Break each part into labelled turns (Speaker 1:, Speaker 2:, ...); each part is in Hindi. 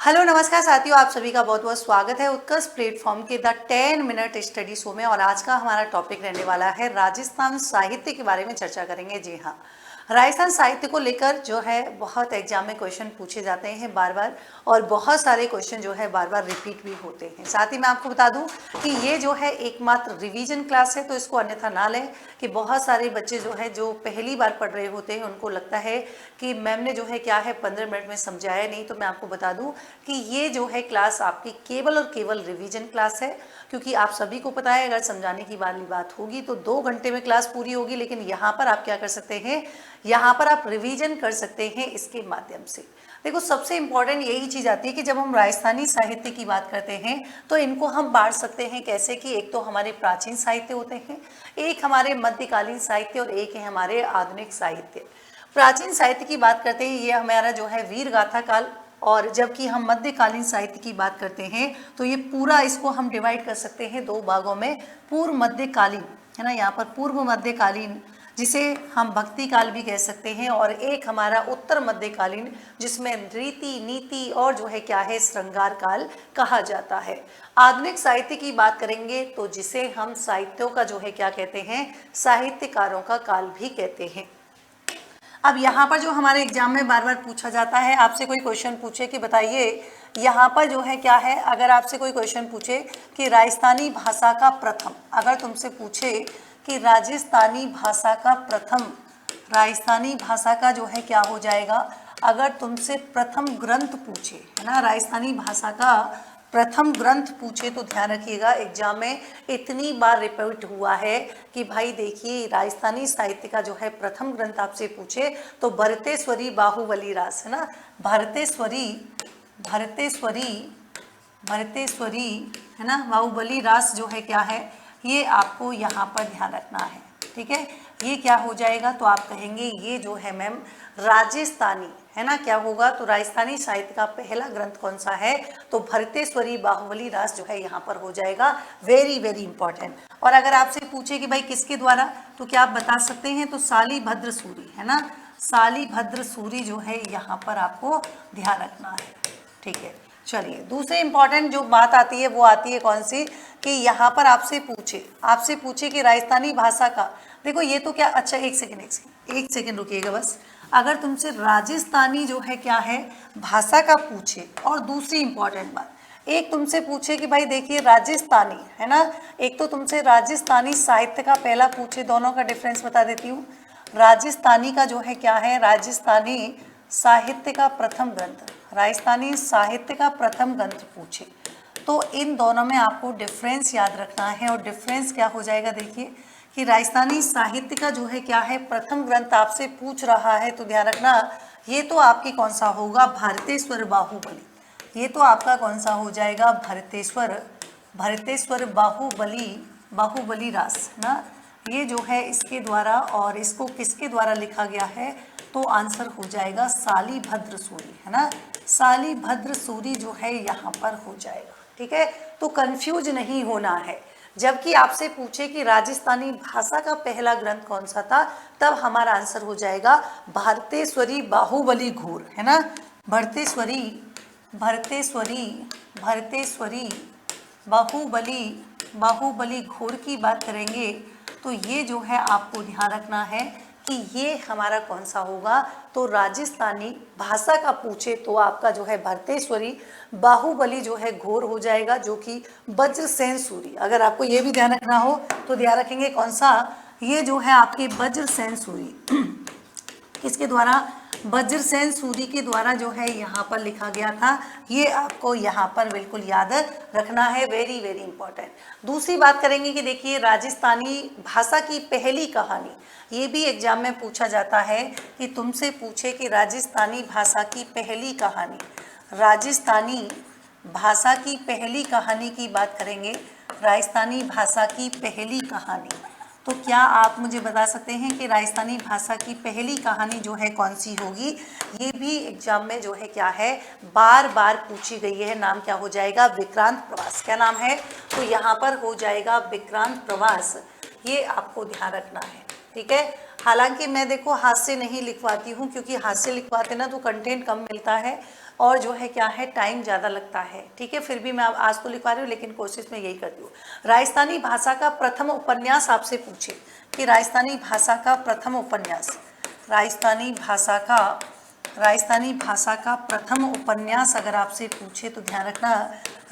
Speaker 1: हेलो नमस्कार साथियों, आप सभी का बहुत बहुत स्वागत है उत्कर्ष प्लेटफॉर्म के द 10 मिनट स्टडी शो में। और आज का हमारा टॉपिक रहने वाला है राजस्थान साहित्य के बारे में चर्चा करेंगे। जी हाँ, राजस्थान साहित्य को लेकर जो है बहुत एग्जाम में क्वेश्चन पूछे जाते हैं बार बार, और बहुत सारे क्वेश्चन जो है बार बार रिपीट भी होते हैं। साथ ही मैं आपको बता दूं कि ये जो है एकमात्र रिवीजन क्लास है, तो इसको अन्यथा ना लें कि बहुत सारे बच्चे जो है जो पहली बार पढ़ रहे होते हैं उनको लगता है कि मैम ने जो है क्या है 15 मिनट में समझाया नहीं। तो मैं आपको बता दूं कि ये जो है क्लास आपकी केवल और केवल रिवीजन क्लास है, क्योंकि आप सभी को पता है अगर समझाने की वाली बात होगी तो 2 घंटे में क्लास पूरी होगी, लेकिन यहाँ पर आप क्या कर सकते हैं, यहाँ पर आप रिवीजन कर सकते हैं इसके माध्यम से। देखो, सबसे इंपॉर्टेंट यही चीज़ आती है कि जब हम राजस्थानी साहित्य की बात करते हैं तो इनको हम बांट सकते हैं कैसे कि एक तो हमारे प्राचीन साहित्य होते हैं, एक हमारे मध्यकालीन साहित्य और एक है हमारे आधुनिक साहित्य। प्राचीन साहित्य की बात करते हैं, ये हमारा जो है वीर गाथा काल, और जबकि हम मध्यकालीन साहित्य की बात करते हैं तो ये पूरा इसको हम डिवाइड कर सकते हैं 2 भागों में। पूर्व मध्यकालीन है ना, यहाँ पर पूर्व मध्यकालीन जिसे हम भक्ति काल भी कह सकते हैं, और एक हमारा उत्तर मध्यकालीन जिसमें रीति नीति और जो है क्या है श्रृंगार काल कहा जाता है। आधुनिक साहित्य की बात करेंगे तो जिसे हम साहित्यों का जो है क्या कहते हैं, साहित्यकारों का काल भी कहते हैं। अब यहाँ पर जो हमारे एग्जाम में बार बार पूछा जाता है, आपसे कोई क्वेश्चन पूछे कि बताइए यहाँ पर जो है क्या है, अगर आपसे कोई क्वेश्चन पूछे कि राजस्थानी भाषा का प्रथम, अगर तुमसे पूछे कि राजस्थानी भाषा का प्रथम, राजस्थानी भाषा का जो है क्या हो जाएगा, अगर तुमसे प्रथम ग्रंथ पूछे है ना, राजस्थानी भाषा का प्रथम ग्रंथ पूछे तो ध्यान रखिएगा एग्जाम में इतनी बार रिपीट हुआ है कि भाई देखिए राजस्थानी साहित्य का जो है प्रथम ग्रंथ आपसे पूछे तो भरतेश्वरी बाहुबली रास है ना, भरतेश्वरी भरतेश्वरी भरतेश्वरी है ना, बाहुबली रास जो है क्या है, ये आपको यहाँ पर ध्यान रखना है। ठीक है, ये क्या हो जाएगा, तो आप कहेंगे ये जो है मैम राजस्थानी है ना, क्या होगा, तो राजस्थानी साहित्य का पहला ग्रंथ कौन सा है, तो भरतेश्वरी बाहुबली रास जो है यहाँ पर हो जाएगा। Very very important. और अगर आपसे पूछे कि भाई किसके द्वारा, तो क्या आप बता सकते हैं, तो शालिभद्र सूरी है ना, शालिभद्र सूरी जो है यहाँ पर आपको ध्यान रखना है। ठीक है, चलिए दूसरे इंपॉर्टेंट जो बात आती है वो आती है कौन सी, कि यहाँ पर आपसे पूछे कि राजस्थानी भाषा का, देखो ये तो क्या, अच्छा एक सेकेंड रुकिएगा बस। अगर तुमसे राजस्थानी जो है क्या है भाषा का पूछे, और दूसरी इंपॉर्टेंट बात, एक तुमसे पूछे कि भाई देखिए राजस्थानी है ना, एक तो तुमसे राजस्थानी साहित्य का पहला पूछे, दोनों का डिफरेंस बता देती हूँ। राजस्थानी का जो है क्या है, राजस्थानी साहित्य का प्रथम ग्रंथ, राजस्थानी साहित्य का प्रथम ग्रंथ पूछे तो इन दोनों में आपको डिफरेंस याद रखना है। और डिफरेंस क्या हो जाएगा, देखिए कि राजस्थानी साहित्य का जो है क्या है प्रथम ग्रंथ आपसे पूछ रहा है, तो ध्यान रखना ये तो आपकी कौन सा होगा, भरतेश्वर बाहुबली, ये तो आपका कौन सा हो जाएगा, भरतेश्वर बाहुबली रास ना, ये जो है इसके द्वारा, और इसको किसके द्वारा लिखा गया है, तो आंसर हो जाएगा शालिभद्र सूरी है ना, शालिभद्र सूरी जो है यहाँ पर हो जाएगा। ठीक है, तो कंफ्यूज नहीं होना है। जबकि आपसे पूछे कि राजस्थानी भाषा का पहला ग्रंथ कौन सा था, तब हमारा आंसर हो जाएगा भरतेश्वरी बाहुबली घोर है ना, भरतेश्वरी बाहुबली घोर की बात करेंगे तो ये जो है आपको ध्यान रखना है कि ये हमारा कौन सा होगा, तो राजस्थानी भाषा का पूछे तो आपका जो है भरतेश्वरी बाहुबली जो है घोर हो जाएगा, जो कि वज्रसेन सूरी, अगर आपको ये भी ध्यान रखना हो तो ध्यान रखेंगे कौन सा, ये जो है आपके वज्रसेन सूरी किसके द्वारा, वज्रसेन सूरी के द्वारा जो है यहाँ पर लिखा गया था, ये आपको यहाँ पर बिल्कुल याद रखना है। Very very important. दूसरी बात करेंगे कि देखिए राजस्थानी भाषा की पहली कहानी, ये भी एग्जाम में पूछा जाता है कि तुमसे पूछे कि राजस्थानी भाषा की पहली कहानी, राजस्थानी भाषा की पहली कहानी की बात करेंगे, राजस्थानी भाषा की पहली कहानी, तो क्या आप मुझे बता सकते हैं कि राजस्थानी भाषा की पहली कहानी जो है कौन सी होगी। ये भी एग्जाम में जो है क्या है बार बार पूछी गई है। नाम क्या हो जाएगा, विक्रांत प्रवास। क्या नाम है, तो यहाँ पर हो जाएगा विक्रांत प्रवास। ये आपको ध्यान रखना है। ठीक है, हालांकि मैं देखो हाथ से नहीं लिखवाती हूँ, क्योंकि हाथ से लिखवाते ना तो कंटेंट कम मिलता है और जो है क्या है टाइम ज़्यादा लगता है। ठीक है, फिर भी मैं आज तो लिखवा रही हूँ, लेकिन कोशिश मैं यही करती हूँ। राजस्थानी भाषा का प्रथम उपन्यास आपसे पूछे कि राजस्थानी भाषा का प्रथम उपन्यास, राजस्थानी भाषा का प्रथम उपन्यास अगर आपसे पूछे तो ध्यान रखना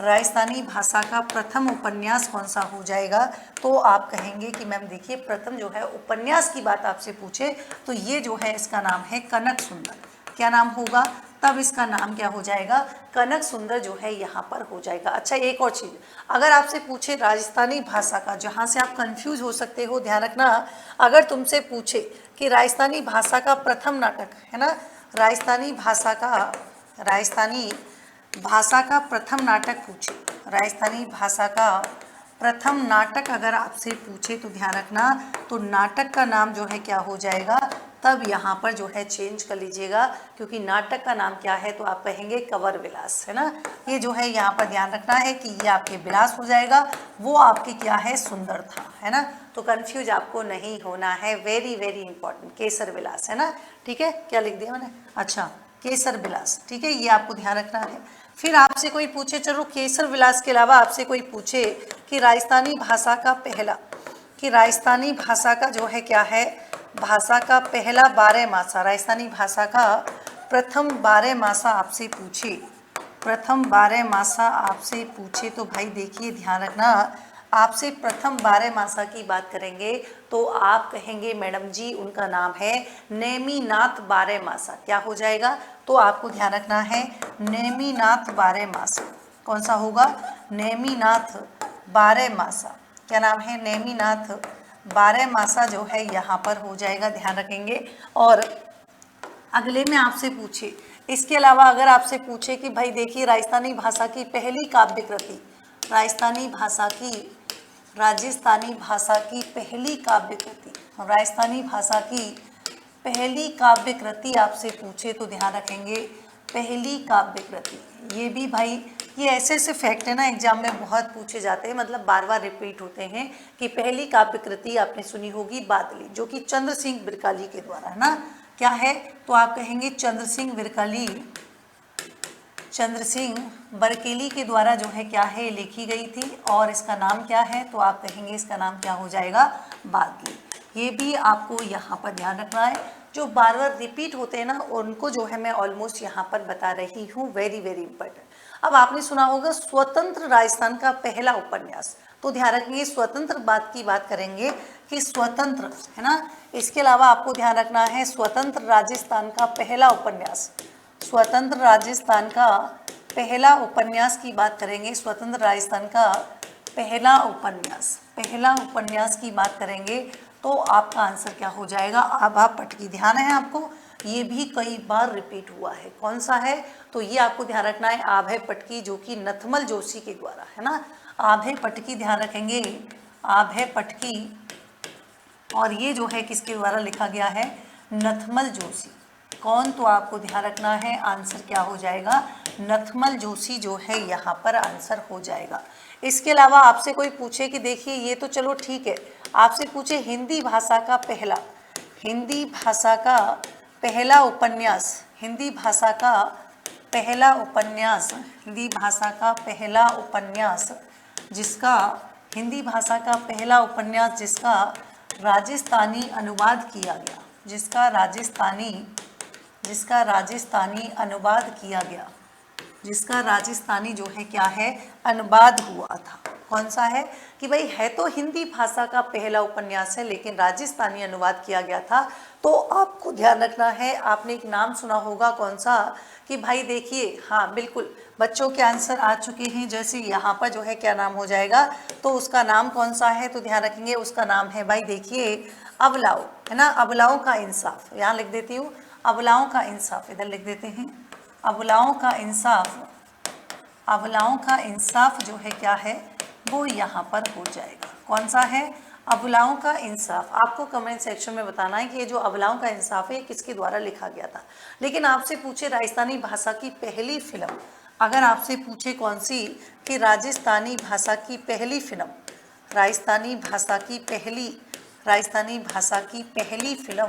Speaker 1: राजस्थानी भाषा का प्रथम उपन्यास कौन सा हो जाएगा। तो आप कहेंगे कि मैम देखिए प्रथम जो है उपन्यास की बात आपसे पूछे तो ये जो है इसका नाम है कनक सुंदर। क्या नाम होगा, तब इसका नाम क्या हो जाएगा, कनक सुंदर जो है यहाँ पर हो जाएगा। अच्छा, एक और चीज़, अगर आपसे पूछे राजस्थानी भाषा का, जहाँ से आप कंफ्यूज हो सकते हो, ध्यान रखना, अगर तुमसे पूछे कि राजस्थानी भाषा का प्रथम नाटक है ना, राजस्थानी भाषा का प्रथम नाटक पूछे, राजस्थानी भाषा का प्रथम नाटक अगर आपसे पूछे तो ध्यान रखना तो नाटक का नाम जो है क्या हो जाएगा, तब यहाँ पर जो है चेंज कर लीजिएगा, क्योंकि नाटक का नाम क्या है तो आप कहेंगे कंवर विलास, है ना। ये जो है यहाँ पर ध्यान रखना है कि ये आपके विलास हो जाएगा, वो आपके क्या है सुंदर था, है ना। तो कंफ्यूज आपको नहीं होना है, वेरी वेरी इंपॉर्टेंट, केसर विलास, है ना। ठीक है, क्या लिख दिया मैंने, अच्छा केसर विलास, ठीक है, ये आपको ध्यान रखना है। फिर आपसे कोई पूछे, चलो केसर विलास के अलावा आपसे कोई पूछे कि राजस्थानी भाषा का पहला, कि राजस्थानी भाषा का जो है क्या है, भाषा का पहला 12 मासा, राजस्थानी भाषा का प्रथम 12 मासा आपसे पूछे, प्रथम 12 मासा आपसे पूछे तो भाई देखिए ध्यान रखना, आपसे प्रथम 12 मासा की बात करेंगे तो आप कहेंगे मैडम जी उनका नाम है नेमिनाथ 12 मासा। क्या हो जाएगा, तो आपको ध्यान रखना है नेमिनाथ 12 मासा, कौन सा होगा, नेमिनाथ 12 मासा। क्या नाम है, नेमिनाथ 12 मासा जो है यहाँ पर हो जाएगा, ध्यान रखेंगे। और अगले में आपसे पूछे, इसके अलावा अगर आपसे पूछे कि भाई देखिए राजस्थानी भाषा की पहली काव्य कृति, राजस्थानी भाषा की पहली काव्य कृति, राजस्थानी भाषा की पहली काव्य कृति आपसे पूछे तो ध्यान रखेंगे पहली काव्य कृति। ये भी भाई ये ऐसे ऐसे फैक्ट है ना, एग्जाम में बहुत पूछे जाते हैं, मतलब बार बार रिपीट होते हैं कि पहली काव्य कृति आपने सुनी होगी बादली, जो कि चंद्र सिंह बिरकाली के द्वारा, है ना, क्या है, तो आप कहेंगे चंद्र सिंह बरकेली के द्वारा जो है क्या है लिखी गई थी, और इसका नाम क्या है, तो आप कहेंगे इसका नाम क्या हो जाएगा, बादली। ये भी आपको यहाँ पर ध्यान रखना है, जो बार बार रिपीट होते हैं ना उनको जो है मैं ऑलमोस्ट यहाँ पर बता रही हूँ, वेरी वेरी इंपॉर्टेंट। अब आपने सुना होगा स्वतंत्र राजस्थान का पहला उपन्यास, तो ध्यान रखेंगे स्वतंत्र की बात करेंगे कि स्वतंत्र, है ना। इसके अलावा आपको ध्यान रखना है स्वतंत्र राजस्थान का पहला उपन्यास, स्वतंत्र राजस्थान का पहला उपन्यास की बात करेंगे, स्वतंत्र राजस्थान का पहला उपन्यास की बात करेंगे तो आपका आंसर क्या हो जाएगा, आभा पटकी। ध्यान है आपको, ये भी कई बार रिपीट हुआ है, कौन सा है, तो ये आपको ध्यान रखना है आभा पटकी, जो कि नथमल जोशी के द्वारा, है ना, आभा पटकी, ध्यान रखेंगे आभा पटकी, और ये जो है किसके द्वारा लिखा गया है, नथमल जोशी। कौन, तो आपको ध्यान रखना है आंसर क्या हो जाएगा, नथमल जोशी जो है यहाँ पर आंसर हो जाएगा। इसके अलावा आपसे कोई पूछे कि देखिए ये तो चलो ठीक है, आपसे पूछे हिंदी भाषा का पहला उपन्यास जिसका राजस्थानी अनुवाद किया गया, जिसका राजस्थानी जो है क्या है अनुवाद हुआ था, कौन सा है, कि भाई है तो हिंदी भाषा का पहला उपन्यास है लेकिन राजस्थानी अनुवाद किया गया था। तो आपको ध्यान रखना है, आपने एक नाम सुना होगा, कौन सा, कि भाई देखिए, हाँ बिल्कुल बच्चों के आंसर आ चुके हैं, जैसे यहाँ पर जो है क्या नाम हो जाएगा, तो उसका नाम कौन सा है, तो ध्यान रखेंगे उसका नाम है भाई देखिए अबलाओ, है ना, अबलाओं का इंसाफ, यहाँ लिख देती हूँ अबलाओं का इंसाफ, इधर लिख देते हैं अबलाओं का इंसाफ जो है क्या है वो यहाँ पर हो जाएगा, कौन सा है, अबलाओं का इंसाफ। आपको कमेंट सेक्शन में बताना है कि ये जो अबलाओं का इंसाफ है किसके द्वारा लिखा गया था। लेकिन आपसे पूछे राजस्थानी भाषा की पहली फिल्म, अगर आपसे पूछे कौन सी, कि राजस्थानी भाषा की पहली राजस्थानी भाषा की पहली फिल्म,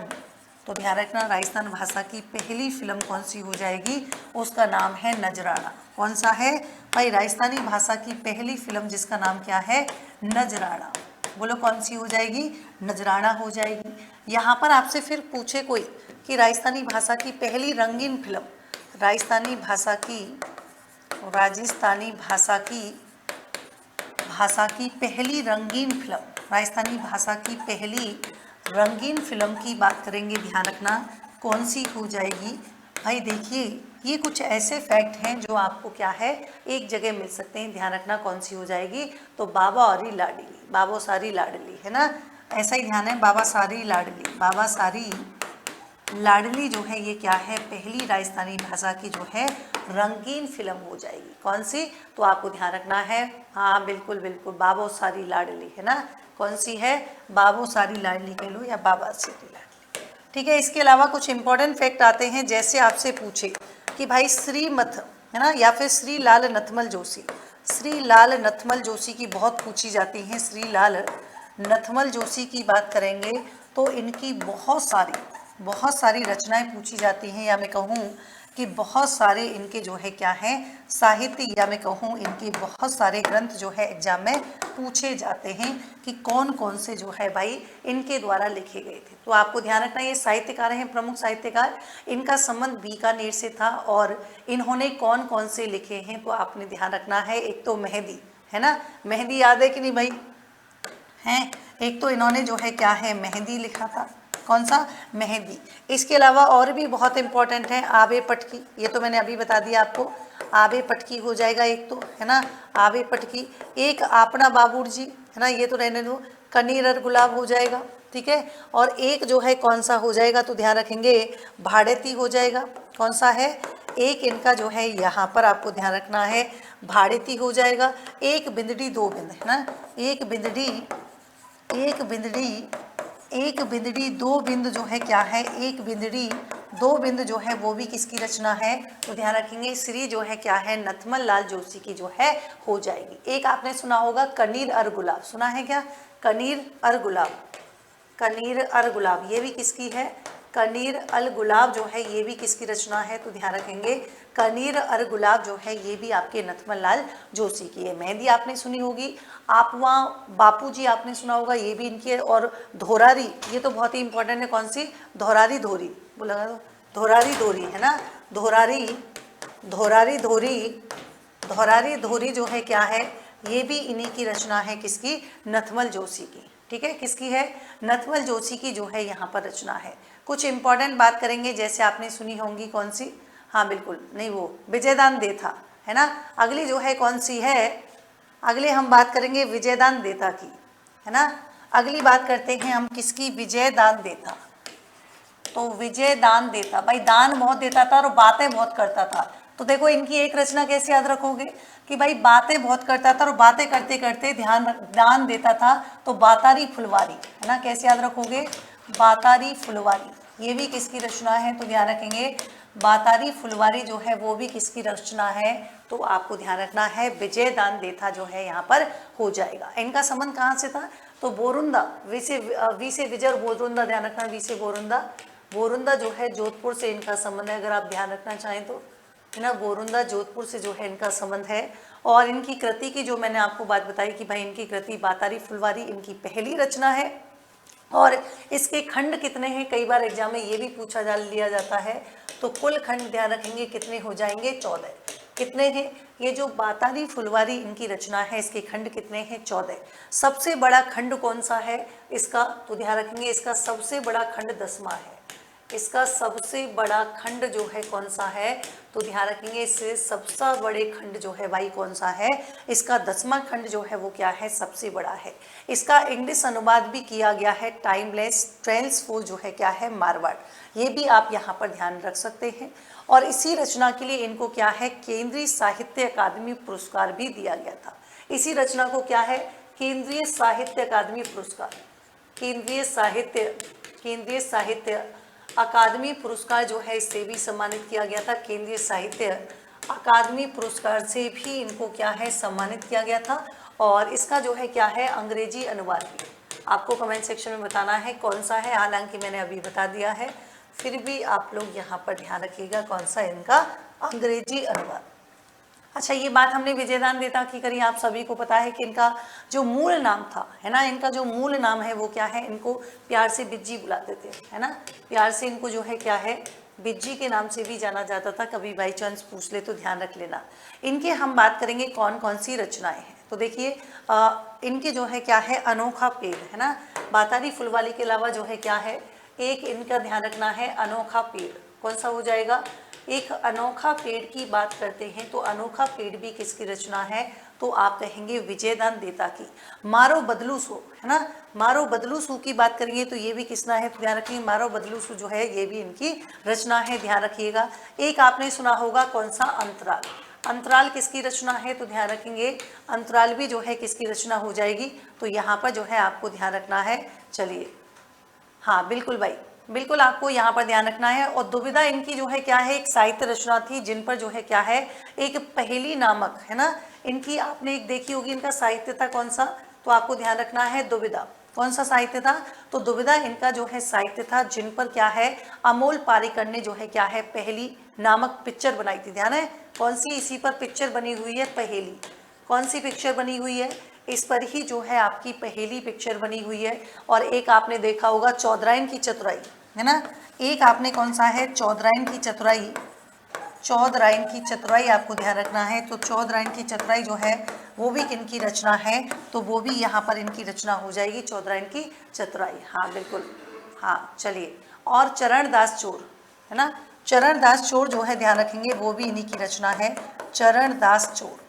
Speaker 1: तो ध्यान रखना राजस्थान भाषा की पहली फिल्म कौन सी हो जाएगी, उसका नाम है नजराना। कौन सा है भाई, राजस्थानी भाषा की पहली फिल्म जिसका नाम क्या है, नजराना। बोलो कौन सी हो जाएगी, नजराना हो जाएगी। यहाँ पर आपसे फिर पूछे कोई कि राजस्थानी भाषा की पहली रंगीन फिल्म, राजस्थानी भाषा की पहली रंगीन फिल्म, राजस्थानी भाषा की पहली रंगीन फिल्म की बात करेंगे, ध्यान रखना कौन सी हो जाएगी। भाई देखिए ये कुछ ऐसे फैक्ट हैं जो आपको क्या है एक जगह मिल सकते हैं, ध्यान रखना कौन सी हो जाएगी, तो बाबा और लाडली, बाबो सारी लाडली, है ना, ऐसा ही ध्यान है, बाबा सारी लाडली, बाबा सारी लाडली जो है ये क्या है, पहली राजस्थानी भाषा की जो है रंगीन फिल्म हो जाएगी। कौन सी, तो आपको ध्यान रखना है, हाँ बिल्कुल बिल्कुल, बाबो सारी लाडली, है ना, कौन सी है, बाबो सारी लाडली कह लो या बाबा सारी लाडली। ठीक है, इसके अलावा कुछ इंपॉर्टेंट फैक्ट आते हैं, जैसे आपसे पूछे कि भाई श्रीमथ, है ना, या फिर श्री लाल नथमल जोशी, श्री लाल नथमल जोशी की बहुत पूछी जाती हैं, श्री लाल नथमल जोशी की बात करेंगे तो इनकी बहुत सारी रचनाएं पूछी जाती हैं, या मैं कहूँ कि बहुत सारे इनके जो है क्या है साहित्य, या मैं कहूँ इनके बहुत सारे ग्रंथ जो है एग्जाम में पूछे जाते हैं कि कौन कौन से जो है भाई इनके द्वारा लिखे गए थे। तो आपको ध्यान रखना ये साहित्यकार हैं, प्रमुख साहित्यकार, इनका संबंध बीकानेर से था, और इन्होंने कौन कौन से लिखे हैं, तो आपने ध्यान रखना है, एक तो मेहंदी, है ना, मेहंदी याद है कि नहीं भाई, हैं, एक तो इन्होंने जो है क्या है मेहंदी लिखा था, कौन सा, मेहंदी। इसके अलावा और भी बहुत इंपॉर्टेंट है आबे पटकी, ये तो मैंने अभी बता दिया आपको, आबे पटकी हो जाएगा एक तो, है ना, आबे पटकी, एक आपना बाबूर जी, है ना, ये तो रहने दो, कनीर और गुलाब हो जाएगा, ठीक है, और एक जो है कौन सा हो जाएगा, तो ध्यान रखेंगे भाड़ेती हो जाएगा, कौन सा है, एक इनका जो है यहाँ पर आपको ध्यान रखना है भाड़ेती हो जाएगा, एक बिंदड़ी दो बिंद, है ना, एक बिंदड़ी दो बिंद जो है क्या है, एक बिंदड़ी दो बिंद जो है वो भी किसकी रचना है, तो ध्यान रखेंगे श्री जो है क्या है नथमल लाल जोशी की जो है हो जाएगी। एक आपने सुना होगा कनीर और गुलाब, सुना है क्या, कनीर और गुलाब, कनीर अल गुलाब, ये भी किसकी है, कनीर अल गुलाब जो है ये भी किसकी रचना है, तो ध्यान रखेंगे कनीर अल गुलाब जो है ये भी आपके नथमल लाल जोशी की है। मेहंदी आपने सुनी होगी, आपवा बापू जी आपने सुना होगा, ये भी इनकी है, और धोरारी, ये तो बहुत ही इंपॉर्टेंट है, कौन सी, धोरारी धोरी, बोला तो धोरारी धोरी, है ना, धोरारी धोरी जो है क्या है, ये भी इन्हीं की रचना है, किसकी, नथमल जोशी की, ठीक है, किसकी है, नथमल जोशी की जो है यहाँ पर रचना है। कुछ इंपॉर्टेंट बात करेंगे, जैसे आपने सुनी होंगी कौन सी, हाँ बिल्कुल नहीं, वो विजयदान देथा, है ना, अगली जो है कौन सी है, अगले हम बात करेंगे विजयदान देता की, है ना, अगली बात करते हैं हम किसकी, विजयदान देता। तो विजयदान देता, भाई दान बहुत देता था और बातें बहुत करता था, तो देखो इनकी एक रचना कैसे याद रखोगे कि भाई बातें बहुत करता था और बातें करते करते दान देता था, तो बातारी फुलवारी, है ना, कैसे याद रखोगे, बातारी फुलवारी, ये भी किसकी रचना है, तो ध्यान रखेंगे बातारी फुलवारी जो है वो भी किसकी रचना है, तो आपको ध्यान रखना है विजयदान देथा जो है यहाँ पर हो जाएगा। इनका संबंध कहाँ से था, तो बोरुंदा, वी से विजय और बोरुंदा, ध्यान रखना वी से बोरुंदा जो है जोधपुर से इनका संबंध है, अगर आप ध्यान रखना चाहें तो, है ना, बोरुंदा जोधपुर से जो है इनका संबंध है। और इनकी कृति की जो मैंने आपको बात बताई कि भाई इनकी कृति बातारी फुलवारी इनकी पहली रचना है, और इसके खंड कितने हैं, कई बार एग्जाम में ये भी पूछा लिया जाता है, तो कुल खंड ध्यान रखेंगे कितने हो जाएंगे, 14, कितने हैं, ये जो बातारी फुलवारी इनकी रचना है इसके खंड कितने हैं, 14। सबसे बड़ा खंड कौन सा है इसका, तो ध्यान रखेंगे इसका सबसे बड़ा खंड 10वां है, इसका सबसे बड़ा खंड जो है कौन सा है, तो ध्यान रखेंगे इससे सबसे बड़े खंड जो है भाई कौन सा है, इसका 10वां खंड जो है वो क्या है, सबसे बड़ा है। इसका इंग्लिश अनुवाद भी किया गया है, टाइमलेस ट्रेल्स फॉर जो है क्या है, मारवाड़, ये भी आप यहाँ पर ध्यान रख सकते हैं। और इसी रचना के लिए इनको क्या है, केंद्रीय साहित्य अकादमी पुरस्कार भी दिया गया था। इसी रचना को क्या है, केंद्रीय साहित्य अकादमी पुरस्कार, केंद्रीय साहित्य अकादमी पुरस्कार जो है इससे भी सम्मानित किया गया था, केंद्रीय साहित्य अकादमी पुरस्कार से भी इनको क्या है सम्मानित किया गया था। और इसका जो है क्या है, अंग्रेजी अनुवाद भी, आपको कमेंट सेक्शन में बताना है कौन सा है, हालांकि मैंने अभी बता दिया है, फिर भी आप लोग यहाँ पर ध्यान रखिएगा कौन सा इनका अंग्रेजी अनुवाद। अच्छा, ये बात हमने विजयदान देता की करी, आप सभी को पता है कि इनका जो मूल नाम था, है ना, इनका जो मूल नाम है वो क्या है, इनको प्यार से बिज्जी बुलाते थे, है ना, प्यार से इनको जो है क्या है, बिज्जी के नाम से भी जाना जाता था। कभी बाई चांस पूछ ले तो ध्यान रख लेना। इनके हम बात करेंगे कौन कौन सी रचनाएं हैं। तो देखिए इनके जो है क्या है, अनोखा पेड़, है ना, बातारी फुलवाली के अलावा जो है क्या है, एक इनका ध्यान रखना है अनोखा पेड़। कौन सा हो जाएगा, एक अनोखा पेड़ की बात करते हैं तो अनोखा पेड़ भी किसकी रचना है, तो आप कहेंगे विजयदान देता की। मारो बदलू सो, है ना, मारो बदलू सू की बात करेंगे तो ये भी किसना है, तो ध्यान रखिए मारो बदलू सू जो है ये भी इनकी रचना है, ध्यान रखिएगा। एक आपने सुना होगा कौन सा, अंतराल। अंतराल किसकी रचना है, तो ध्यान रखेंगे अंतराल भी जो है किसकी रचना हो जाएगी, तो यहाँ पर जो है आपको ध्यान रखना है। चलिए, हाँ बिल्कुल भाई, बिल्कुल आपको यहाँ पर ध्यान रखना है। और दुविधा इनकी जो है क्या है, एक साहित्य रचना थी जिन पर जो है क्या है, एक पहेली नामक, है ना, इनकी आपने एक देखी होगी, इनका साहित्य था कौन सा, तो आपको ध्यान रखना है दुविधा। कौन सा साहित्य था, तो दुविधा इनका जो है साहित्य था, जिन पर क्या है अमोल पारीकर ने जो है क्या है पहेली नामक पिक्चर बनाई थी। ध्यान है कौन सी, इसी पर पिक्चर बनी हुई है पहेली। कौन सी पिक्चर बनी हुई है, इस पर ही जो है आपकी पहेली पिक्चर बनी हुई है। और एक आपने देखा होगा चौधराइन की चतुराई, है ना, एक आपने कौन सा है, चौधराइन की चतुराई। चौधराइन की चतुराई आपको ध्यान रखना है। तो चौधराइन की चतुराई जो है वो भी किनकी रचना है, तो वो भी यहाँ पर इनकी रचना हो जाएगी, चौधराइन की चतुराई। हाँ बिल्कुल, हाँ चलिए। और चरण दास चोर, है ना, चरण दास चोर जो है ध्यान रखेंगे वो भी इन्हीं की रचना है, चरण दास चोर।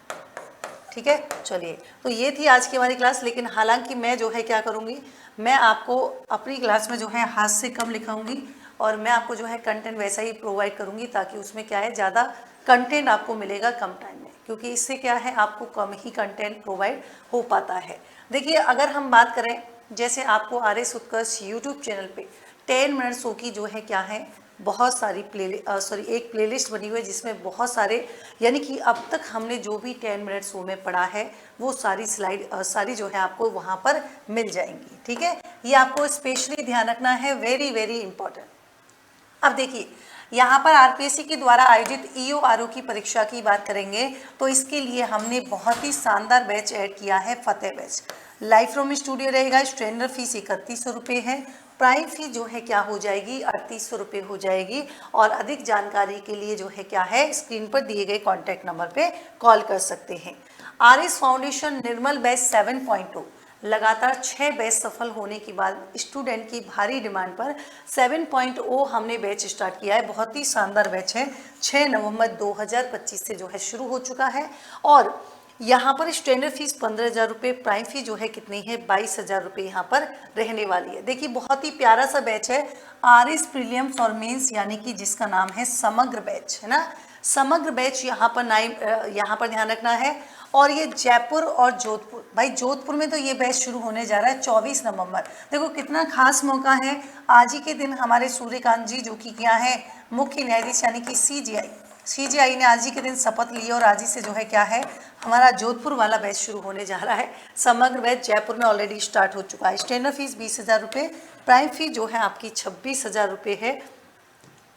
Speaker 1: ठीक है, चलिए, तो ये थी आज की हमारी क्लास। लेकिन हालांकि मैं जो है क्या करूँगी, मैं आपको अपनी क्लास में जो है हाथ से कम लिखाऊंगी और मैं आपको जो है कंटेंट वैसा ही प्रोवाइड करूँगी, ताकि उसमें क्या है ज़्यादा कंटेंट आपको मिलेगा कम टाइम में, क्योंकि इससे क्या है आपको कम ही कंटेंट प्रोवाइड हो पाता है। देखिए, अगर हम बात करें, जैसे आपको RS उत्कर्ष यूट्यूब चैनल पे 10 मिनट शो की जो है क्या है बहुत सारी एक प्लेलिस्ट बनी हुई है, जिसमें बहुत सारे, यानी कि अब तक हमने जो भी 10 मिनट शो में पढ़ा है वो सारी स्लाइड सारी जो है आपको वहाँ पर मिल जाएंगी। ठीक है, ये आपको स्पेशली ध्यान रखना है, वेरी वेरी इंपॉर्टेंट। अब देखिए, यहाँ पर RPSC के द्वारा आयोजित EORO की परीक्षा की बात करेंगे तो इसके लिए हमने बहुत ही शानदार बैच ऐड किया है, फतेह बैच। लाइव फ्रॉम स्टूडियो रहेगा, स्टैंडर्ड फीस 3100 रुपये है, प्राइम फी जो है क्या हो जाएगी 3800 रुपये हो जाएगी। और अधिक जानकारी के लिए जो है क्या है, स्क्रीन पर दिए गए कॉन्टैक्ट नंबर पे कॉल कर सकते हैं। RS फाउंडेशन निर्मल बैच 7.0 लगातार 6 बैच सफल होने के बाद स्टूडेंट की भारी डिमांड पर 7.0 हमने बैच स्टार्ट किया है। बहुत ही शानदार बैच है, 6 नवंबर 2025 से जो है शुरू हो चुका है। और यहाँ पर स्टैंडर्ड फीस 15,000 रुपये, प्राइम फी जो है कितनी है 22,000 रुपये यहाँ पर रहने वाली है। देखिए, बहुत ही प्यारा सा बैच है, RS प्रीलिम्स और मेंस, यानी कि जिसका नाम है समग्र बैच, है ना, समग्र बैच यहाँ पर ध्यान रखना है। और ये जयपुर और जोधपुर, भाई जोधपुर में तो ये बैच शुरू होने जा रहा है 24 नवंबर। देखो कितना खास मौका है, आज ही के दिन हमारे सूर्यकांत जी जो कि क्या है मुख्य न्यायाधीश, यानी कि CJI ने आज ही के दिन शपथ ली और आज ही से जो है क्या है हमारा जोधपुर वाला बैच शुरू होने जा रहा है। समग्र बैच जयपुर में ऑलरेडी स्टार्ट हो चुका है। स्टैंडर्ड फीस 20,000 रुपये, प्राइम फी जो है आपकी 26,000 रुपये है।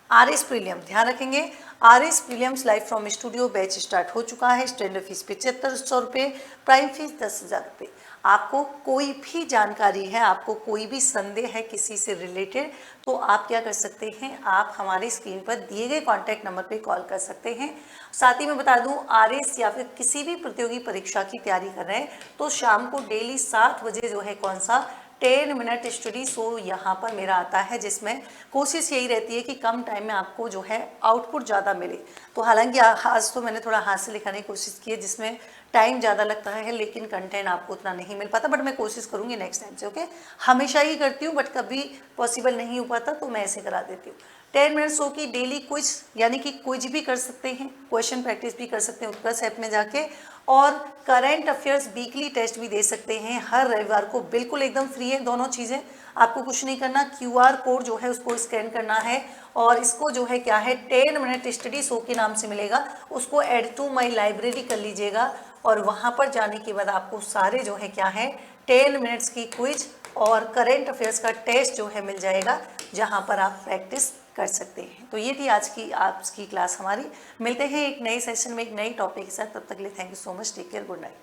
Speaker 1: RS प्रीलियम ध्यान रखेंगे, RS prelims live from studio batch start हो चुका है। स्टैंडर्ड फीस 7500 रुपये, प्राइम फीस 10,000 रुपये। आपको कोई भी जानकारी है, आपको कोई भी संदेह है किसी से रिलेटेड, तो आप क्या कर सकते हैं, आप हमारी स्क्रीन पर दिए गए कॉन्टैक्ट नंबर पे कॉल कर सकते हैं। साथ ही मैं बता दूं, RS या फिर किसी भी प्रतियोगी परीक्षा की तैयारी कर रहे हैं तो शाम को डेली 7 बजे जो है कौन सा 10 मिनट स्टडी शो यहाँ पर मेरा आता है, जिसमें कोशिश यही रहती है कि कम टाइम में आपको जो है आउटपुट ज़्यादा मिले। तो हालांकि आज तो मैंने थोड़ा हाथ से लिखाने की कोशिश की है, जिसमें टाइम ज़्यादा लगता है लेकिन कंटेंट आपको उतना नहीं मिल पाता, बट मैं कोशिश करूँगी नेक्स्ट टाइम से। ओके, हमेशा ही करती हूँ बट कभी पॉसिबल नहीं हो पाता तो मैं ऐसे करा देती हूँ। 10 मिनट शो की डेली क्विज, यानी कि क्विज भी कर सकते हैं, क्वेश्चन प्रैक्टिस भी कर सकते हैं उत्कर्ष ऐप में जाके, और करंट अफेयर्स वीकली टेस्ट भी दे सकते हैं हर रविवार को, बिल्कुल एकदम फ्री है दोनों चीज़ें। आपको कुछ नहीं करना, QR कोड जो है उसको स्कैन करना है और इसको जो है क्या है 10 मिनट स्टडी शो के नाम से मिलेगा, उसको ऐड टू माई लाइब्रेरी कर लीजिएगा। और वहाँ पर जाने के बाद आपको सारे जो है क्या है 10 मिनट्स की क्विज और करेंट अफेयर्स का टेस्ट जो है मिल जाएगा, जहां पर आप प्रैक्टिस कर सकते हैं। तो ये थी आज की क्लास हमारी। मिलते हैं एक नए सेशन में एक नई टॉपिक के साथ। तब तक के लिए thank you so much. Take care. Good night.